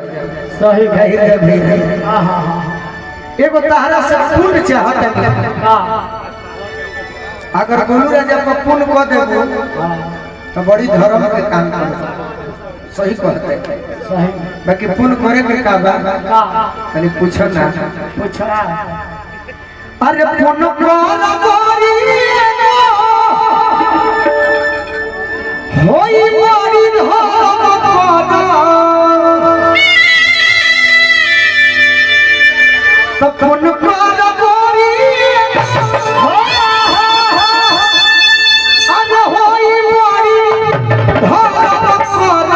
सही गहिर भी हां हां हां एगो तहरा से पुण्य चाहत का अगर गोलू राजा पर पुण्य को देबो तो बड़ी धर्म के काम कर सही कहते सही बाकी पुण्य करे के का बा का तनी पूछो ना पूछा अरे पुण्य कर गोरी होई बड़ी धर्म कर तो पुण्य कर गोरी अरे होई बड़ी धर्म कर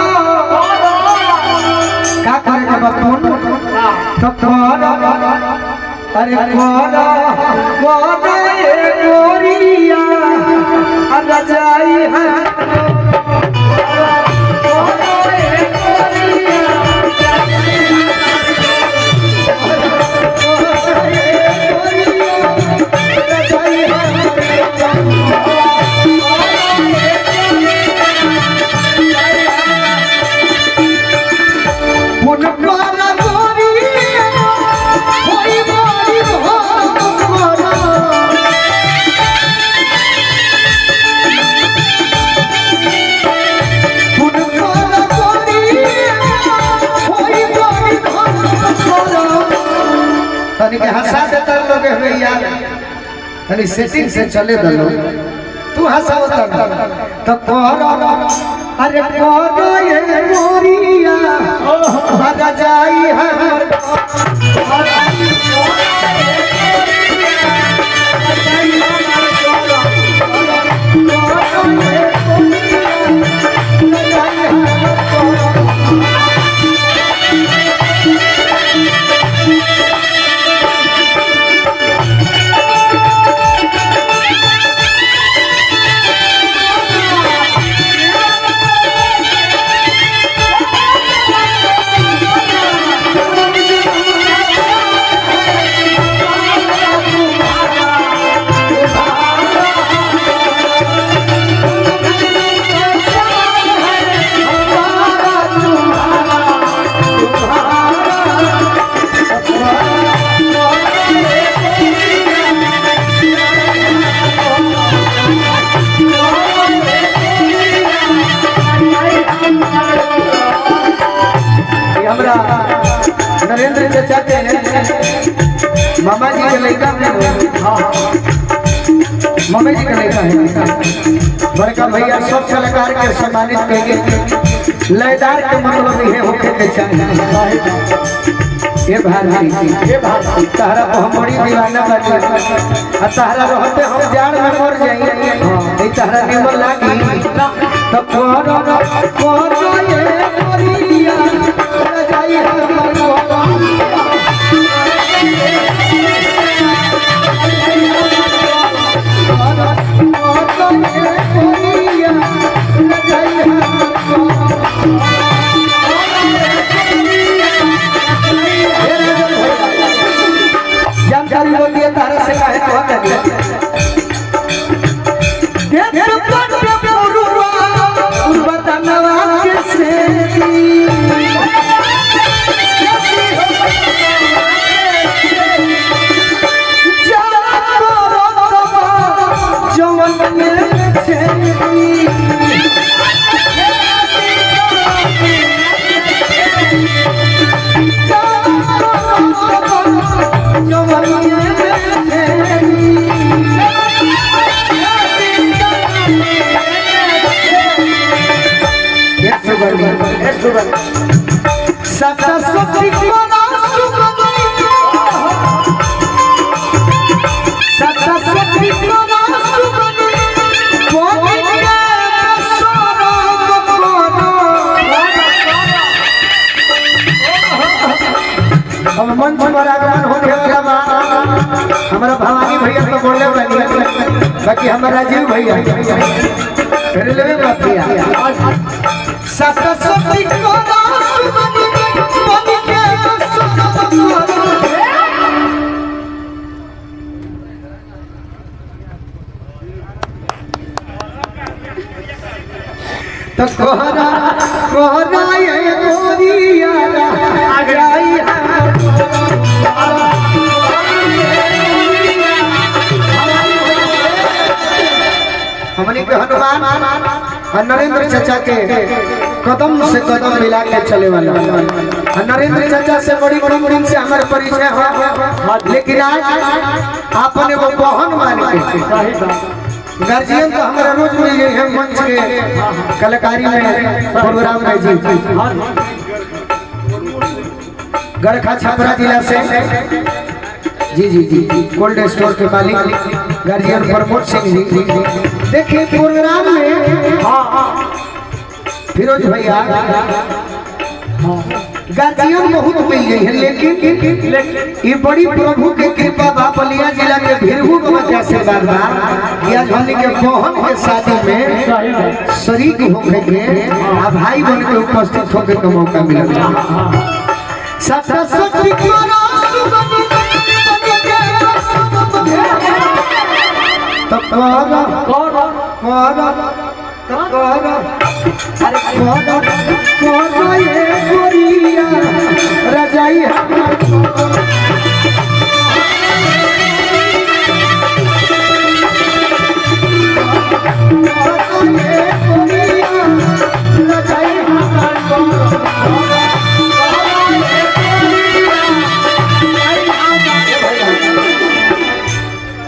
का करे के बा पुण्य तो कर अरे कर ए गोरिया अरे जाई है तनी के हंसा देता लोग भैया तनी सेटिंग से चले दलो तू हंसाओ तो कर अरे कर ये मोरिया आजा जाई हमर नरेंद्र चाचा के मामा जी के लड़का है मामा जी के लड़का है बड़का भैया सब कलाकार के सम्मानित करेंगे लयदार के मतलब ये होके के चाहिए ये भारती तहरा को हम बड़ी दीवाना बाटे आ तहरा रहते हम जान में मर जाएंगे ई तहरा निमन लागी तो कर ये मोरिया जाई हमर जानकारी हो दिया तारा से काहे कहत है मंच पर आगमन हो गया हमारा भवानी भैया तो बोले बाकी हमारा राजीव भैया रेलवे माफिया तो कोहरा कोहरा ये गोरिया और नरेंद्र चाचा के कदम से कदम मिला के चले वाला। और नरेंद्र चाचा से बड़ी कम दिन से हमारे परिचय हो, लेकिन आज आपने वो बहन मान के गार्जियन तो हमारा रोज मिल गई है मंच के कलाकारी में प्रोग्राम में जी। गड़खा छपरा जिला से जी जी जी कोल्ड स्टोर के मालिक गार्जियन प्रमोद सिंह जी। देखिए प्रोग्राम में फिरोज भैया गार्जियन बहुत मिल गई है, लेकिन ये बड़ी प्रभु के कृपा बा। बलिया जिला के भिरहू बाबा से बाबा या झोली के बहन के शादी में शरीक होके के आ भाई बन के उपस्थित होके का मौका मिला। सरस्वती करो रजाई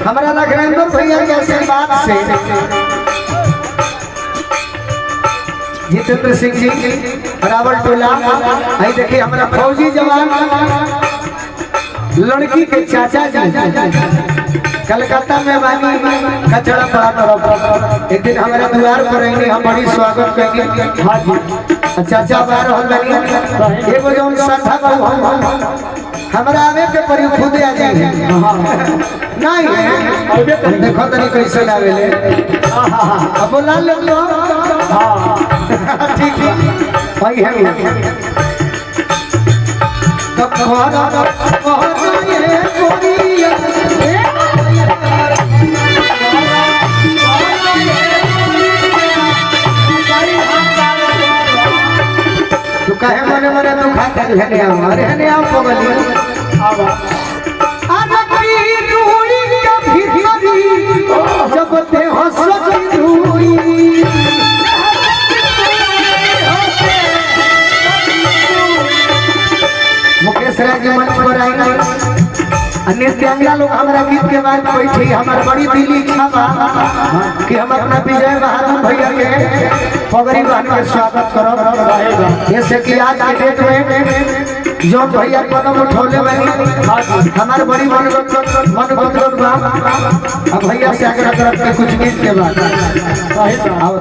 हमारा राघवेंद्र भैया के आशीर्वाद से जितेंद्र सिंह जी रावल टोला। आई देखिए हमारा फौजी जवान लड़की के चाचा जी कलकत्ता में बानी कचड़ा पड़ा तरफ एक दिन हमारे द्वार पर रहेंगे, हम बड़ी स्वागत करेंगे। चाचा बाहर हो बनी एगो जो श्रद्धा बाबू हमारा आवे के परी खुद आ जाए नहीं देखो तनी कैसे आवेले अब बोला ले लो ठीक है भाई है तब ये कोरिया तू कहे मने मने तू खाता है हमारे हने आप बोली आजा की रूई का भीतरी जब ते हंसती रूई मुकेश राय जी मंच पर आएंगे। नृत्यांगना लोग हमारा गीत के बाद बैठी हमारी बड़ी दिली इच्छा बा कि हम अपना विजय बहादुर भैया के पगड़ी बांध के स्वागत करब। जैसे कि आज के डेट में जो भैया कदम उठौले बनी हमारे बड़ी मन बा। अब भैया से आगे तरफ के कुछ गीत के बाद आओ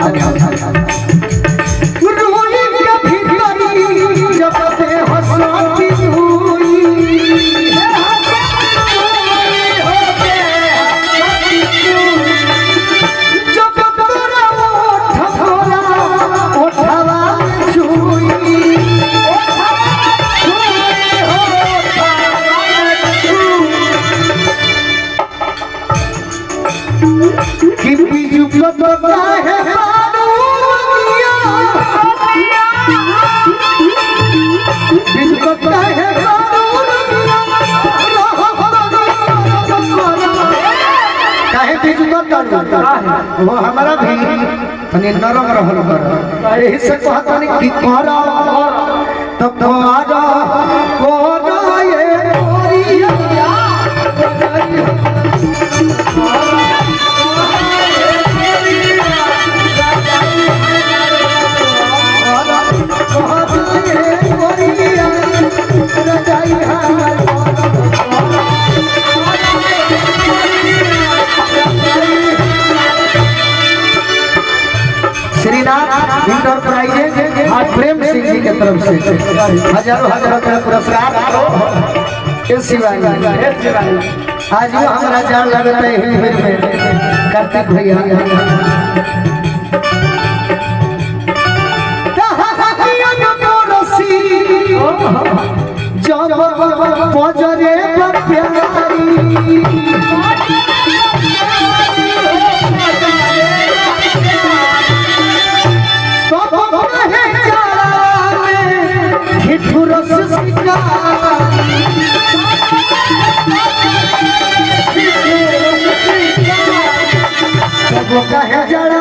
वो हमारा भी तनी नरम रहल कर यही से कहता नहीं कि करा तब तो आजा कोरा ये कोरिया श्रीनाथ इंटरप्राइजेज प्रेम सिंह जी की तरफ से हजारों का पुरस्कार। आज वो हमारा जान लगता है कार्तिक भैया वो कहे जड़ा